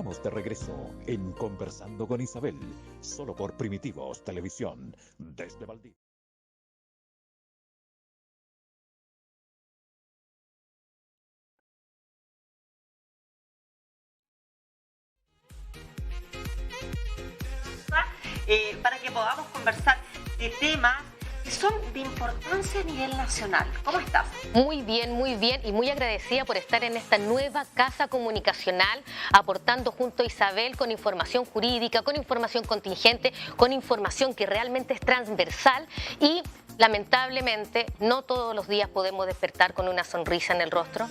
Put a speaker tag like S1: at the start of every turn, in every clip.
S1: estamos de regreso en Conversando con Isabel, solo por Primitivos Televisión, desde Valdivia.
S2: Para que podamos conversar de temas que son de importancia a nivel nacional. ¿Cómo estás?
S3: Muy bien y muy agradecida por estar en esta nueva casa comunicacional, aportando junto a Isabel con información jurídica, con información contingente, con información que realmente es transversal y lamentablemente no todos los días podemos despertar con una sonrisa en el rostro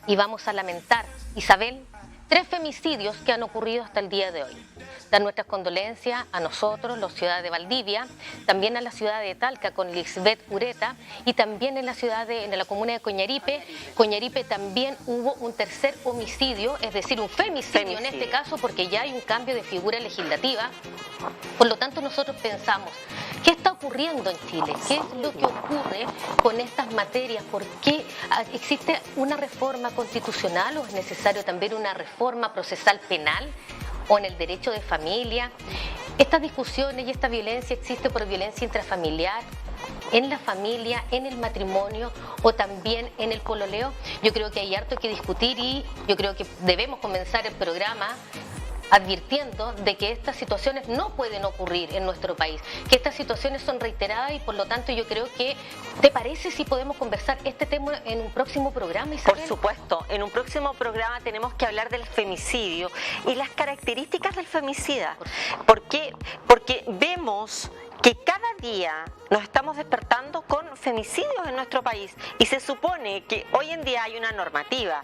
S3: y vamos a lamentar, Isabel, 3 femicidios que han ocurrido hasta el día de hoy. Dar nuestras condolencias a nosotros, la ciudad de Valdivia, también a la ciudad de Talca con Lisbeth Ureta y también en la comuna de Coñaripe. Coñaripe también hubo un tercer homicidio, es decir, un femicidio en este caso porque ya hay un cambio de figura legislativa. Por lo tanto, nosotros pensamos, ¿qué está ocurriendo en Chile? ¿Qué es lo que ocurre con estas materias? ¿Por qué existe una reforma constitucional o es necesario también una reforma procesal penal? O en el derecho de familia. Estas discusiones y esta violencia existe por violencia intrafamiliar, en la familia, en el matrimonio o también en el pololeo. Yo creo que hay harto que discutir y yo creo que debemos comenzar el programa advirtiendo de que estas situaciones no pueden ocurrir en nuestro país, que estas situaciones son reiteradas y por lo tanto yo creo que, ¿te parece si podemos conversar este tema en un próximo programa, Isabel?
S2: Por supuesto, en un próximo programa tenemos que hablar del femicidio y las características del femicida. ¿Por qué? Porque vemos que cada día nos estamos despertando con femicidios en nuestro país y se supone que hoy en día hay una normativa,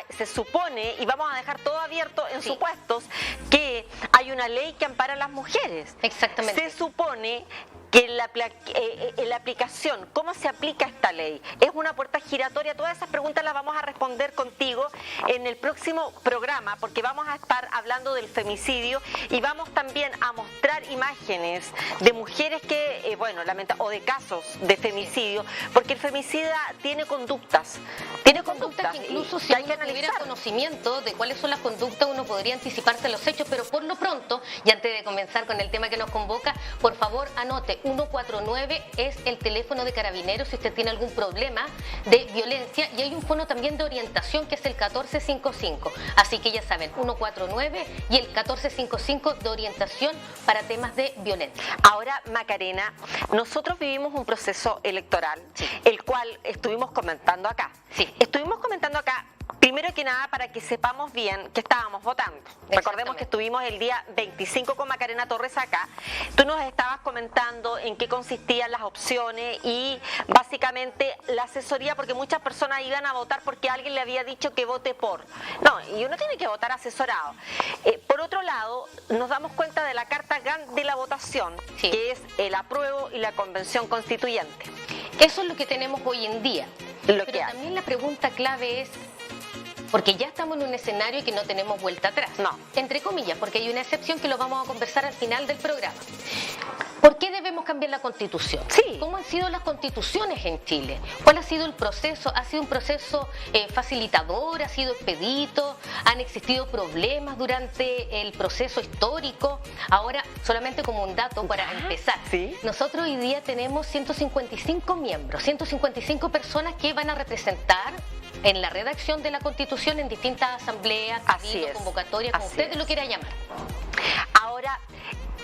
S2: se supone, y vamos a dejar todo abierto en supuestos, que hay una ley que ampara a las mujeres.
S3: Exactamente.
S2: Se supone que la aplicación, ¿cómo se aplica esta ley? ¿Es una puerta giratoria? Todas esas preguntas las vamos a responder contigo en el próximo programa, porque vamos a estar hablando del femicidio y vamos también a mostrar imágenes de mujeres que, o de casos de femicidio, porque el femicida tiene conductas. Tiene conductas
S3: que incluso si uno tuviera conocimiento de cuáles son las conductas, uno podría anticiparse a los hechos, pero por lo pronto, y antes de comenzar con el tema que nos convoca, por favor anote, 149 es el teléfono de Carabineros si usted tiene algún problema de violencia y hay un fono también de orientación que es el 1455. Así que ya saben, 149 y el 1455 de orientación para temas de violencia.
S2: Ahora, Macarena, nosotros vivimos un proceso electoral, el cual estuvimos comentando acá. Estuvimos comentando acá, primero que nada, para que sepamos bien que estábamos votando. Recordemos que estuvimos el día 25 con Macarena Torres acá. Tú nos estabas comentando en qué consistían las opciones y básicamente la asesoría, porque muchas personas iban a votar porque alguien le había dicho que vote por. No, y uno tiene que votar asesorado. Por otro lado, nos damos cuenta de la carta GAN de la votación, que es el apruebo y la convención constituyente.
S3: Eso es lo que tenemos hoy en día. Pero también la pregunta clave es, porque ya estamos en un escenario que no tenemos vuelta atrás. No. Entre comillas, porque hay una excepción que lo vamos a conversar al final del programa. ¿Por qué debemos cambiar la Constitución? ¿Cómo han sido las constituciones en Chile? ¿Cuál ha sido el proceso? ¿Ha sido un proceso facilitador? ¿Ha sido expedito? ¿Han existido problemas durante el proceso histórico? Ahora, solamente como un dato para empezar. Nosotros hoy día tenemos 155 miembros, 155 personas que van a representar en la redacción de la Constitución en distintas asambleas, cabildos, convocatorias, como ustedes lo quieran llamar.
S2: Ahora,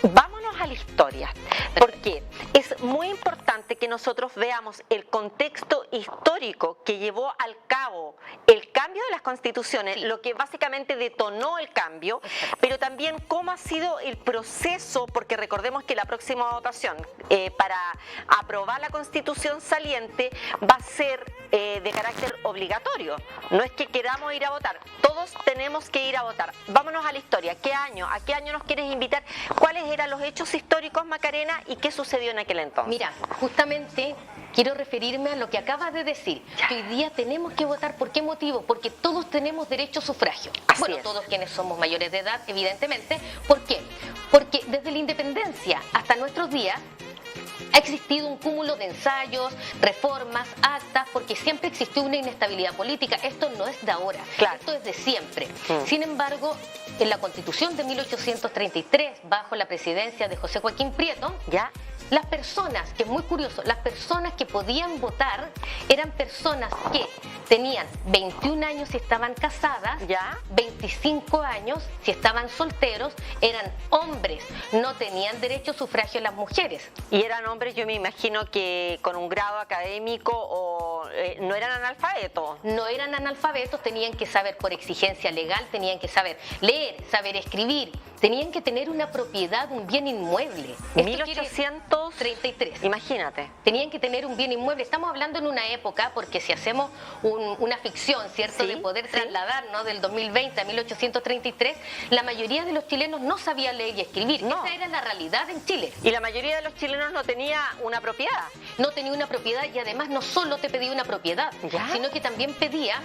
S2: vámonos a la historia, porque es muy importante que nosotros veamos el contexto histórico que llevó al cabo el cambio de las constituciones, lo que básicamente detonó el cambio, pero también cómo ha sido el proceso, porque recordemos que la próxima votación para aprobar la constitución saliente va a ser de carácter obligatorio. No es que queramos ir a votar, todos tenemos que ir a votar. Vámonos a la historia. ¿Qué año? ¿A qué año nos quieres invitar? ¿Cuáles eran los hechos históricos, Macarena, y qué sucedió en aquel entonces?
S3: Mira, justamente quiero referirme a lo que acabas de decir, que hoy día tenemos que votar. ¿Por qué motivo? Porque todos tenemos derecho a sufragio. Todos quienes somos mayores de edad, evidentemente. ¿Por qué? Porque desde la independencia hasta nuestros días ha existido un cúmulo de ensayos, reformas, actas, porque siempre existió una inestabilidad política. Esto no es de ahora, esto es de siempre. Sin embargo, en la Constitución de 1833, bajo la presidencia de José Joaquín Prieto,
S2: ¿Ya?
S3: las personas, que es muy curioso, las personas que podían votar eran personas que tenían 21 años si estaban casadas,
S2: ¿Ya?
S3: 25 años si estaban solteros, eran hombres, no tenían derecho a sufragio las mujeres.
S2: Y eran hombres, yo me imagino que con un grado académico o no eran analfabetos.
S3: No eran analfabetos, tenían que saber por exigencia legal, tenían que saber leer, saber escribir, tenían que tener una propiedad, un bien inmueble. Esto
S2: 1833. Imagínate.
S3: Tenían que tener un bien inmueble. Estamos hablando en una época, porque si hacemos una ficción, ¿cierto?,
S2: Sí,
S3: de poder
S2: sí.
S3: trasladarnos del 2020 a 1833, la mayoría de los chilenos no sabía leer y escribir.
S2: No.
S3: Esa era la realidad en Chile.
S2: Y la mayoría de los chilenos no tenía una propiedad.
S3: No tenía una propiedad y además no solo te pedía una propiedad,
S2: ¿Ya?
S3: sino que también pedía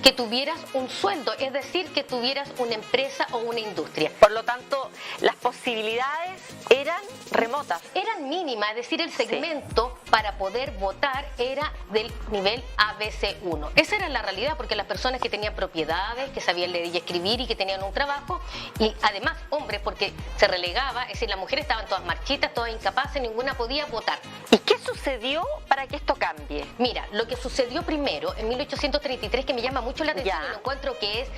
S3: que tuvieras un sueldo, es decir, que tuvieras una empresa o una industria.
S2: Por lo tanto, las posibilidades eran remotas.
S3: Eran mínimas, es decir, el segmento para poder votar era del nivel ABC1. Esa era la realidad, porque las personas que tenían propiedades, que sabían leer y escribir y que tenían un trabajo, y además hombres, porque se relegaba, es decir, las mujeres estaban todas marchitas, todas incapaces, ninguna podía votar.
S2: ¿Y qué sucedió para que esto cambie?
S3: Mira, lo que sucedió primero en 1833, que me llama mucho la atención
S2: Ya.
S3: y lo encuentro que es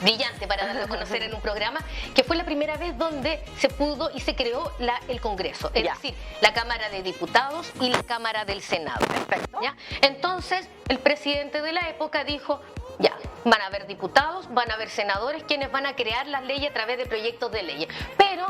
S3: brillante para darlo a conocer en un programa, que fue la primera vez donde se pudo y se creó el Congreso, es
S2: Ya.
S3: decir, la Cámara de Diputados y la Cámara del Senado.
S2: Perfecto.
S3: ¿Ya? Entonces, el presidente de la época dijo, ya, van a haber diputados, van a haber senadores, quienes van a crear las leyes a través de proyectos de leyes, pero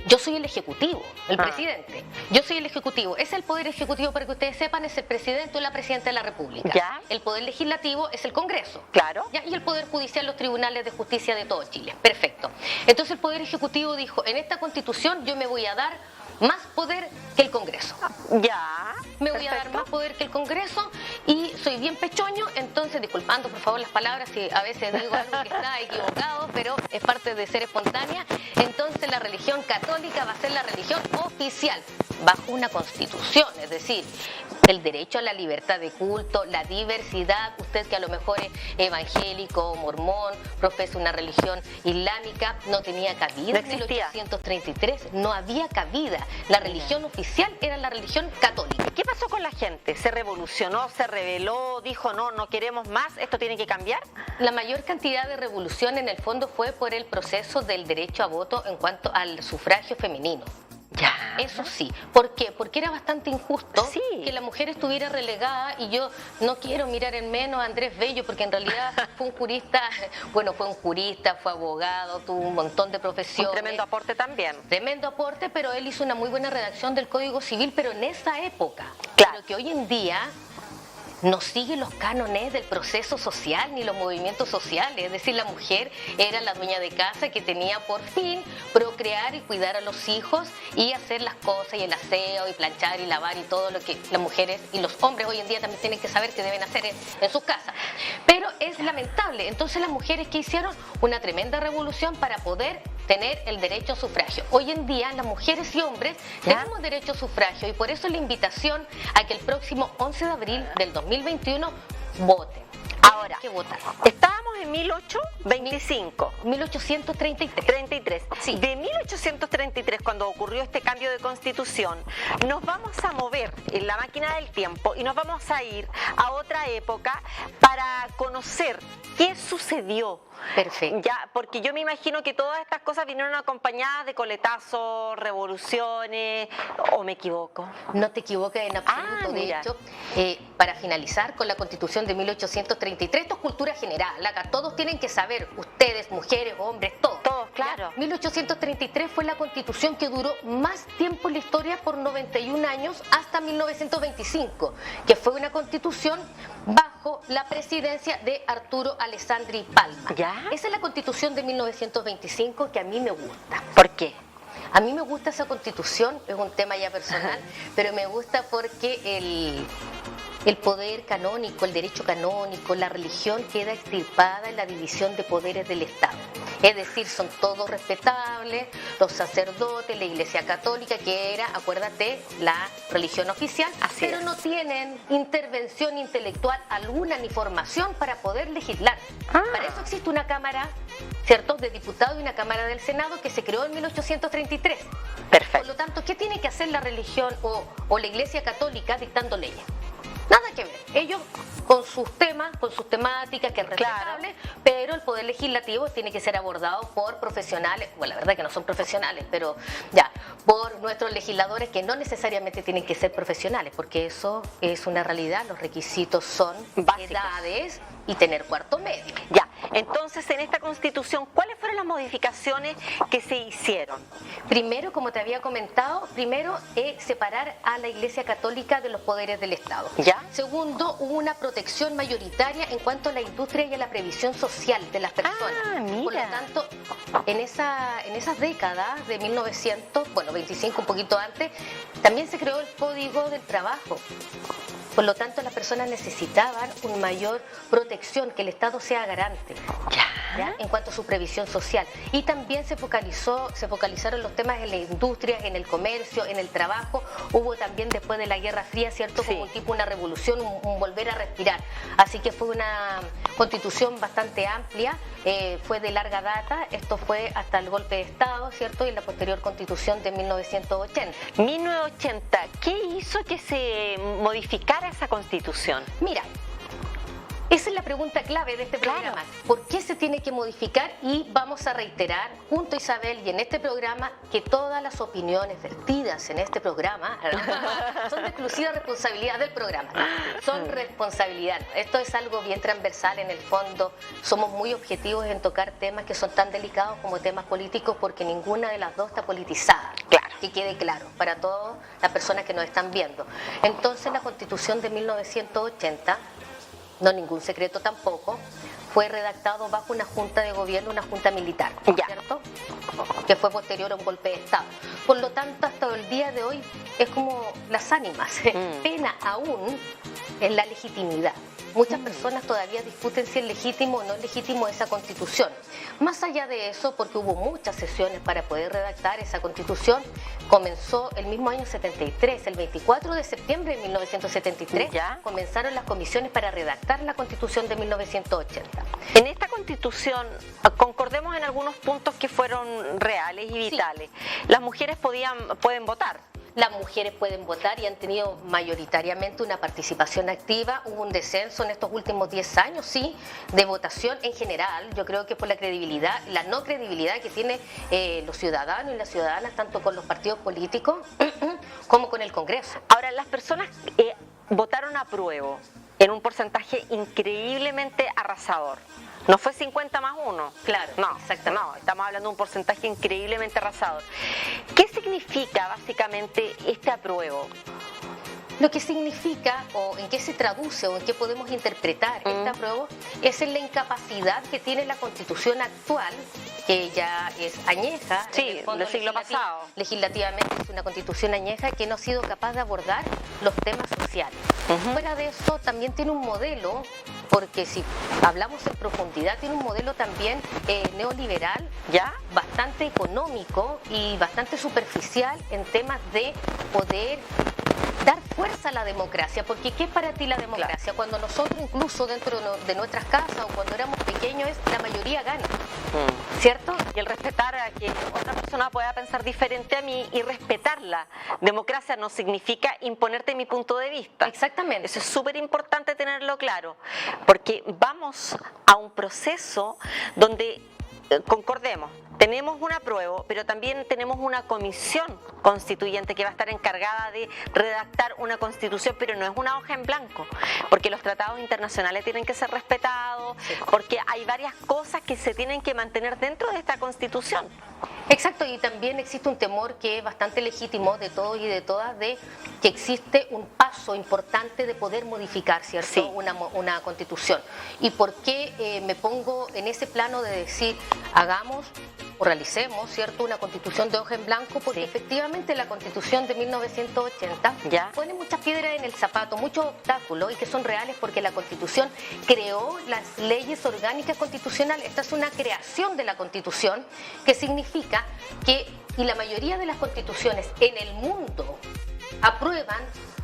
S3: yo soy el ejecutivo, el presidente. Yo soy el ejecutivo. Es el poder ejecutivo, para que ustedes sepan, es el presidente o la presidenta de la República.
S2: Ya.
S3: El poder legislativo es el Congreso.
S2: Claro.
S3: ¿Ya? Y el poder judicial, los tribunales de justicia de todo Chile. Perfecto. Entonces el poder ejecutivo dijo, en esta Constitución yo me voy a dar más poder que el Congreso.
S2: Ya.
S3: Me voy a dar
S2: Perfecto.
S3: más poder que el Congreso y soy bien pechoño, entonces, disculpando por favor las palabras si a veces digo algo que está equivocado, pero es parte de ser espontánea. Entonces la religión católica va a ser la religión oficial, bajo una constitución, es decir, el derecho a la libertad de culto, la diversidad. Usted que a lo mejor es evangélico, mormón, profesa una religión islámica, no tenía cabida.
S2: No
S3: En
S2: existía.
S3: 1833 no había cabida. La religión oficial era la religión católica.
S2: ¿Qué pasó con la gente? ¿Se revolucionó, se rebeló, dijo no, no queremos más, esto tiene que cambiar?
S3: La mayor cantidad de revolución en el fondo fue por el proceso del derecho a voto en cuanto al sufragio femenino.
S2: Ya.
S3: Eso sí. ¿Por qué? Porque era bastante injusto
S2: Sí.
S3: que la mujer estuviera relegada, y yo no quiero mirar en menos a Andrés Bello, porque en realidad fue un jurista, bueno, fue un jurista, fue abogado, tuvo un montón de
S2: Un
S3: profesiones.
S2: tremendo aporte también.
S3: Tremendo aporte, pero él hizo una muy buena redacción del Código Civil, pero en esa época.
S2: Claro.
S3: Pero que hoy en día no sigue los cánones del proceso social ni los movimientos sociales. Es decir, la mujer era la dueña de casa que tenía por fin procrear y cuidar a los hijos y hacer las cosas y el aseo y planchar y lavar y todo lo que las mujeres y los hombres hoy en día también tienen que saber que deben hacer en sus casas. Pero es lamentable. Entonces las mujeres que hicieron una tremenda revolución para poder tener el derecho a sufragio. Hoy en día las mujeres y hombres
S2: ¿Ya?
S3: tenemos derecho a sufragio, y por eso la invitación a que el próximo 11 de abril del 2021 voten.
S2: Ahora,
S3: Hay que votar.
S2: estábamos en 1825.
S3: 1833.
S2: 33.
S3: Sí.
S2: De 1833, cuando ocurrió este cambio de constitución, nos vamos a mover en la máquina del tiempo y nos vamos a ir a otra época para conocer qué sucedió.
S3: Perfecto.
S2: Ya, porque yo me imagino que todas estas cosas vinieron acompañadas de coletazos, revoluciones, ¿o me equivoco?
S3: No te equivoques en absoluto. De
S2: mira.
S3: hecho, para finalizar con la Constitución de 1833, esto es cultura general. Acá todos tienen que saber, ustedes, mujeres, hombres, todos.
S2: Todos, claro.
S3: ¿Ya? 1833 fue la Constitución que duró más tiempo en la historia, por 91 años, hasta 1925, que fue una Constitución bajo la presidencia de Arturo Alessandri Palma.
S2: ¿Ya?
S3: Esa es la Constitución de 1925 que a mí me gusta.
S2: ¿Por qué?
S3: A mí me gusta esa Constitución, es un tema ya personal, pero me gusta porque el poder canónico, el derecho canónico, la religión queda extirpada en la división de poderes del Estado. Es decir, son todos respetables, los sacerdotes, la Iglesia Católica, que era, acuérdate, la religión oficial, pero no tienen intervención intelectual alguna ni formación para poder legislar. Para eso existe una Cámara, ¿cierto?, de diputados y una Cámara del Senado que se creó en 1833.
S2: Perfecto.
S3: Por lo tanto, ¿qué tiene que hacer la religión o la Iglesia Católica dictando leyes? Nada que ver. Ellos con sus temas, con sus temáticas, que es respetable, pero el poder legislativo tiene que ser abordado por profesionales, bueno, la verdad que no son profesionales, pero ya, por nuestros legisladores que no necesariamente tienen que ser profesionales, porque eso es una realidad, los requisitos son
S2: básicos,
S3: edades y tener cuarto medio.
S2: Ya, entonces en esta Constitución, ¿cuáles fueron las modificaciones que se hicieron?
S3: Primero, como te había comentado, separar a la Iglesia Católica de los poderes del Estado.
S2: ¿Ya?
S3: Segundo, hubo una protección mayoritaria en cuanto a la industria y a la previsión social de las personas.
S2: Mira.
S3: Por lo tanto, en esas décadas de 1900, bueno, 25, un poquito antes, también se creó el Código del Trabajo. Por lo tanto, las personas necesitaban una mayor protección, que el Estado sea garante. ¿Ya? En cuanto a su previsión social. Y también se focalizaron los temas en la industria, en el comercio, en el trabajo. Hubo también después de la Guerra Fría, ¿cierto?, como un tipo, una revolución, un volver a respirar. Así que fue una constitución bastante amplia, fue de larga data. Esto fue hasta el golpe de Estado, ¿cierto?, y la posterior constitución de 1980.
S2: 1980, ¿qué hizo que se modificara esa constitución?
S3: Mira, esa es la pregunta clave de este programa.
S2: Claro.
S3: ¿Por qué se tiene que modificar? Y vamos a reiterar junto a Isabel y en este programa que todas las opiniones vertidas en este programa son de exclusiva responsabilidad del programa. Son responsabilidad. Esto es algo bien transversal en el fondo. Somos muy objetivos en tocar temas que son tan delicados como temas políticos, porque ninguna de las dos está politizada.
S2: Claro.
S3: Que quede claro para todas las personas que nos están viendo. Entonces, la Constitución de 1980, no ningún secreto tampoco, fue redactado bajo una junta de gobierno, una junta militar, ¿cierto?, que fue posterior a un golpe de Estado. Por lo tanto, hasta el día de hoy es como las ánimas, pena aún en la legitimidad. Muchas personas todavía discuten si es legítimo o no es legítimo esa Constitución. Más allá de eso, porque hubo muchas sesiones para poder redactar esa Constitución, comenzó el mismo año 73, el 24 de septiembre de 1973, comenzaron las comisiones para redactar la Constitución de 1980.
S2: En esta Constitución, concordemos en algunos puntos que fueron reales y vitales. Las mujeres pueden votar.
S3: Las mujeres pueden votar y han tenido mayoritariamente una participación activa. Hubo un descenso en estos últimos 10 años, sí, de votación en general. Yo creo que por la credibilidad, la no credibilidad que tienen los ciudadanos y las ciudadanas, tanto con los partidos políticos como con el Congreso.
S2: Ahora, las personas votaron apruebo en un porcentaje increíblemente arrasador. No fue 50 más 1.
S3: Claro,
S2: no,
S3: exactamente.
S2: No, estamos hablando de un porcentaje increíblemente arrasador. ¿Qué significa básicamente este apruebo?
S3: Lo que significa, o en qué se traduce, o en qué podemos interpretar este apruebo, es en la incapacidad que tiene la Constitución actual, que ya es añeja,
S2: sí, del siglo pasado.
S3: Legislativamente es una Constitución añeja que no ha sido capaz de abordar los temas sociales. Fuera de eso, también tiene un modelo, porque si hablamos en profundidad, tiene un modelo también neoliberal, bastante económico y bastante superficial en temas de poder dar fuerza a la democracia, porque ¿qué es para ti la democracia? Cuando nosotros, incluso dentro de nuestras casas o cuando éramos pequeños, la mayoría gana, ¿cierto?
S2: Y el respetar a que otra persona pueda pensar diferente a mí y respetarla. Democracia no significa imponerte mi punto de vista.
S3: Exactamente.
S2: Eso es súper importante tenerlo claro, porque vamos a un proceso donde, concordemos, tenemos un apruebo, pero también tenemos una comisión constituyente que va a estar encargada de redactar una constitución, pero no es una hoja en blanco, porque los tratados internacionales tienen que ser respetados, porque hay varias cosas que se tienen que mantener dentro de esta constitución.
S3: Exacto, y también existe un temor que es bastante legítimo de todos y de todas, de que existe un paso importante de poder modificar, ¿cierto? Una constitución. ¿Y por qué me pongo en ese plano de decir hagamos o realicemos, ¿cierto?, una constitución de hoja en blanco, porque
S2: Sí.
S3: efectivamente la constitución de 1980
S2: Ya.
S3: pone muchas piedras en el zapato, muchos obstáculos, y que son reales porque la constitución creó las leyes orgánicas constitucionales. Esta es una creación de la constitución, que significa que, y la mayoría de las constituciones en el mundo aprueban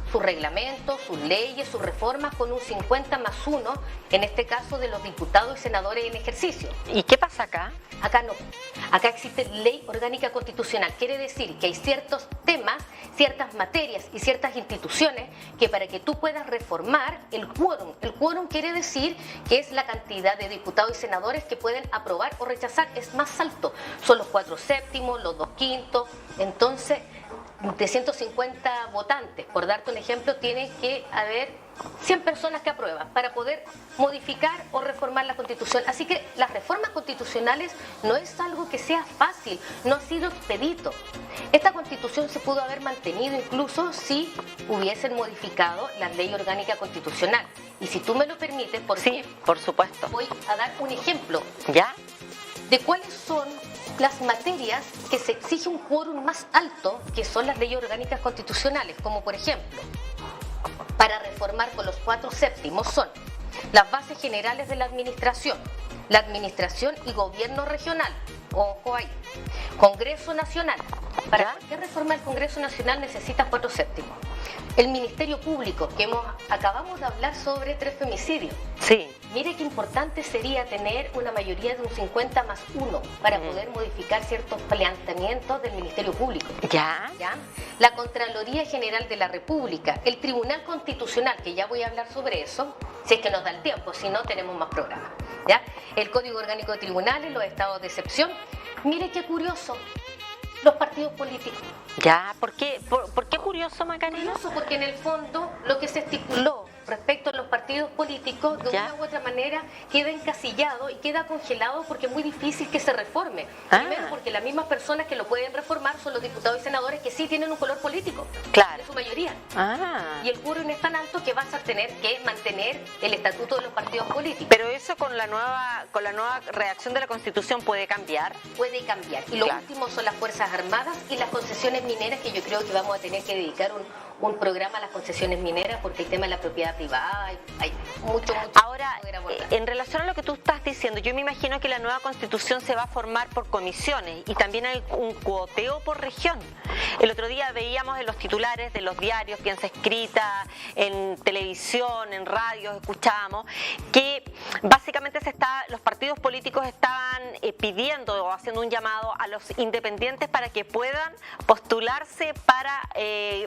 S3: sus reglamentos, sus leyes, sus reformas con un 50+1, en este caso de los diputados y senadores en ejercicio.
S2: ¿Y qué pasa acá?
S3: Acá no. Acá existe ley orgánica constitucional. Quiere decir que hay ciertos temas, ciertas materias y ciertas instituciones que para que tú puedas reformar el quórum quiere decir que es la cantidad de diputados y senadores que pueden aprobar o rechazar. Es más alto. Son los 4/7, los 2/5. Entonces, de 150 votantes, por darte un ejemplo, tiene que haber 100 personas que aprueban para poder modificar o reformar la Constitución. Así que las reformas constitucionales no es algo que sea fácil, no ha sido expedito. Esta Constitución se pudo haber mantenido incluso si hubiesen modificado la ley orgánica constitucional. Y si tú me lo permites,
S2: Sí, por supuesto.
S3: voy a dar un ejemplo
S2: ¿Ya?
S3: de cuáles son las materias que se exige un quórum más alto, que son las leyes orgánicas constitucionales, como por ejemplo, para reformar con los 4/7 son las bases generales de la administración y gobierno regional, ojo ahí, Congreso Nacional. Para cualquier reforma del Congreso Nacional necesitas 4/7. El Ministerio Público, que acabamos de hablar sobre 3 femicidios.
S2: Sí.
S3: Mire qué importante sería tener una mayoría de un 50+1 para poder modificar ciertos planteamientos del Ministerio Público.
S2: ¿Ya?
S3: ¿Ya? La Contraloría General de la República, el Tribunal Constitucional, que ya voy a hablar sobre eso, si es que nos da el tiempo, si no tenemos más programas. ¿Ya? El Código Orgánico de Tribunales, los estados de excepción. Mire qué curioso, los partidos políticos.
S2: ¿Ya? ¿Por qué curioso, Macarena?
S3: Curioso porque en el fondo lo que se estipuló respecto a los partidos políticos de
S2: ¿Ya?
S3: una u otra manera queda encasillado y queda congelado porque es muy difícil que se reforme.
S2: Ah.
S3: Primero porque las mismas personas que lo pueden reformar son los diputados y senadores que sí tienen un color político.
S2: Claro.
S3: En su mayoría.
S2: Ah.
S3: Y el quórum es tan alto que vas a tener que mantener el estatuto de los partidos políticos.
S2: Pero eso con la nueva redacción de la Constitución puede cambiar.
S3: Puede cambiar. Y lo
S2: Claro.
S3: último son las Fuerzas Armadas y las concesiones mineras, que yo creo que vamos a tener que dedicar un programa a las concesiones mineras porque el tema de la propiedad privada hay mucho
S2: Ahora,
S3: que poder abordar.
S2: en relación a lo que tú estás diciendo, yo me imagino que la nueva Constitución se va a formar por comisiones y también hay un cuoteo por región. El otro día veíamos en los titulares de los diarios, piensa escrita, en televisión, en radio, escuchábamos que básicamente los partidos políticos estaban pidiendo o haciendo un llamado a los independientes para que puedan postularse para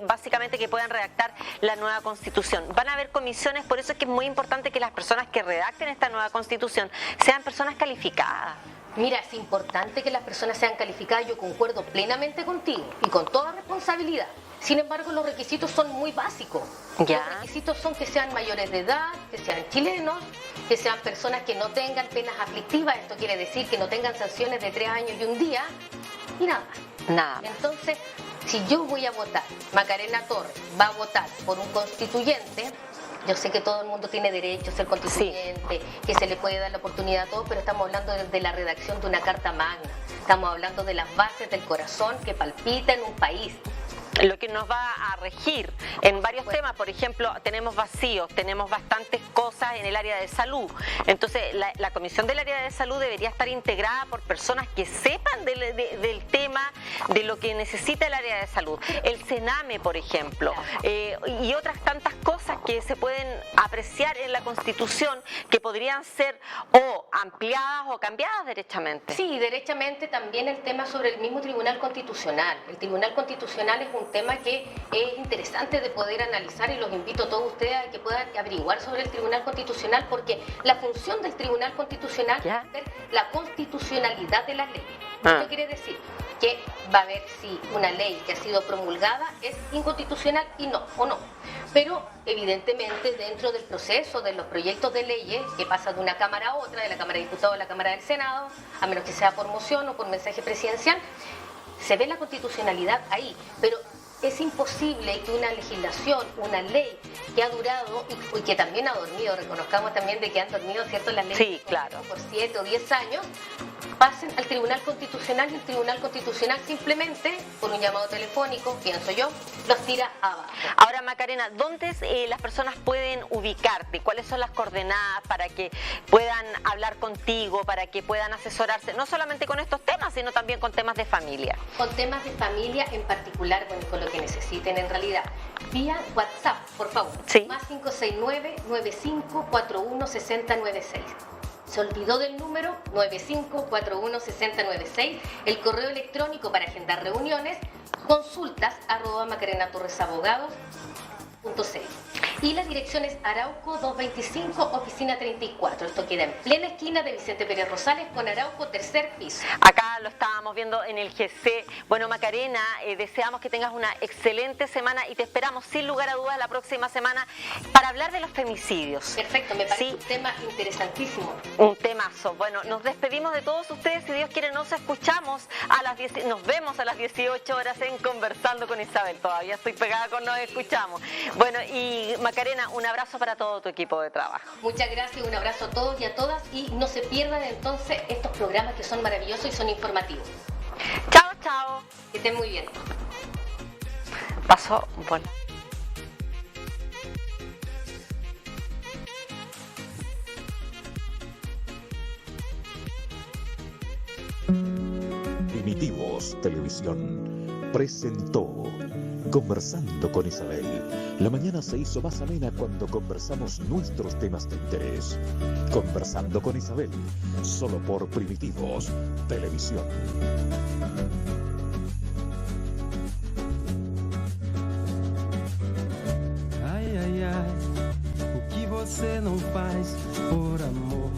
S2: básicamente que puedan redactar la nueva Constitución. Van a haber comisiones, por eso es que es muy importante que las personas que redacten esta nueva Constitución sean personas calificadas.
S3: Mira, es importante que las personas sean calificadas, yo concuerdo plenamente contigo y con toda responsabilidad. Sin embargo, los requisitos son muy básicos.
S2: Ya.
S3: Los requisitos son que sean mayores de edad, que sean chilenos, que sean personas que no tengan penas aflictivas, esto quiere decir que no tengan sanciones de 3 años y 1 día, y nada más.
S2: Nada.
S3: Entonces, si yo voy a votar, Macarena Torres va a votar por un constituyente, yo sé que todo el mundo tiene derecho a ser constituyente, que se le puede dar la oportunidad a todos, pero estamos hablando de la redacción de una carta magna, estamos hablando de las bases del corazón que palpita en un país.
S2: Lo que nos va a regir en varios temas, por ejemplo, tenemos vacíos, tenemos bastantes cosas en el área de salud. Entonces, la Comisión del Área de Salud debería estar integrada por personas que sepan del tema, de lo que necesita el área de salud. El Sename, por ejemplo, y otras tantas cosas que se pueden apreciar en la Constitución que podrían ser o ampliadas o cambiadas derechamente.
S3: Sí, derechamente también el tema sobre el mismo Tribunal Constitucional. El Tribunal Constitucional es un tema que es interesante de poder analizar y los invito a todos ustedes a que puedan averiguar sobre el Tribunal Constitucional porque la función del Tribunal Constitucional
S2: ¿Ya?
S3: es ver la constitucionalidad de las leyes.
S2: Ah.
S3: Esto quiere decir que va a ver si una ley que ha sido promulgada es inconstitucional y no, o no. Pero evidentemente dentro del proceso de los proyectos de leyes que pasa de una Cámara a otra, de la Cámara de Diputados a la Cámara del Senado, a menos que sea por moción o por mensaje presidencial, se ve la constitucionalidad ahí, pero es imposible que una legislación, una ley que ha durado y que también ha dormido, reconozcamos también de que han dormido, ¿cierto?, las leyes,
S2: sí, claro,
S3: por 7 o 10 años, pasen al Tribunal Constitucional y el Tribunal Constitucional simplemente, por un llamado telefónico, pienso yo, los tira abajo.
S2: Ahora, Macarena, ¿dónde las personas pueden ubicarte? ¿Cuáles son las coordenadas para que puedan hablar contigo, para que puedan asesorarse, no solamente con estos temas, sino también con temas de familia?
S3: Con temas de familia en particular, bueno, con lo que necesiten en realidad. Vía WhatsApp, por favor.
S2: Sí.
S3: Más 569-9541-6096. Se olvidó del número 9541-6096, el correo electrónico para agendar reuniones, consultas@macarenatorresabogados.cl. Y la dirección es Arauco 225, oficina 34. Esto queda en plena esquina de Vicente Pérez Rosales con Arauco, tercer piso.
S2: Acá lo estábamos viendo en el GC. Bueno, Macarena, deseamos que tengas una excelente semana y te esperamos sin lugar a dudas la próxima semana para hablar de los femicidios.
S3: Perfecto, me parece
S2: ¿Sí?
S3: un tema interesantísimo.
S2: Un temazo. Bueno, nos despedimos de todos ustedes. Si Dios quiere, nos escuchamos nos vemos a las 18 horas en Conversando con Isabel. Todavía estoy pegada con nos escuchamos. Bueno, y Macarena, un abrazo para todo tu equipo de trabajo.
S3: Muchas gracias, un abrazo a todos y a todas y no se pierdan entonces estos programas que son maravillosos y son informativos.
S2: Chao, chao.
S3: Que estén muy bien.
S2: Pasó, bueno.
S1: Primitivos Televisión presentó Conversando con Isabel. La mañana se hizo más amena cuando conversamos nuestros temas de interés. Conversando con Isabel, solo por Primitivos Televisión.
S4: Ai, ai, ai, o que você não faz por amor?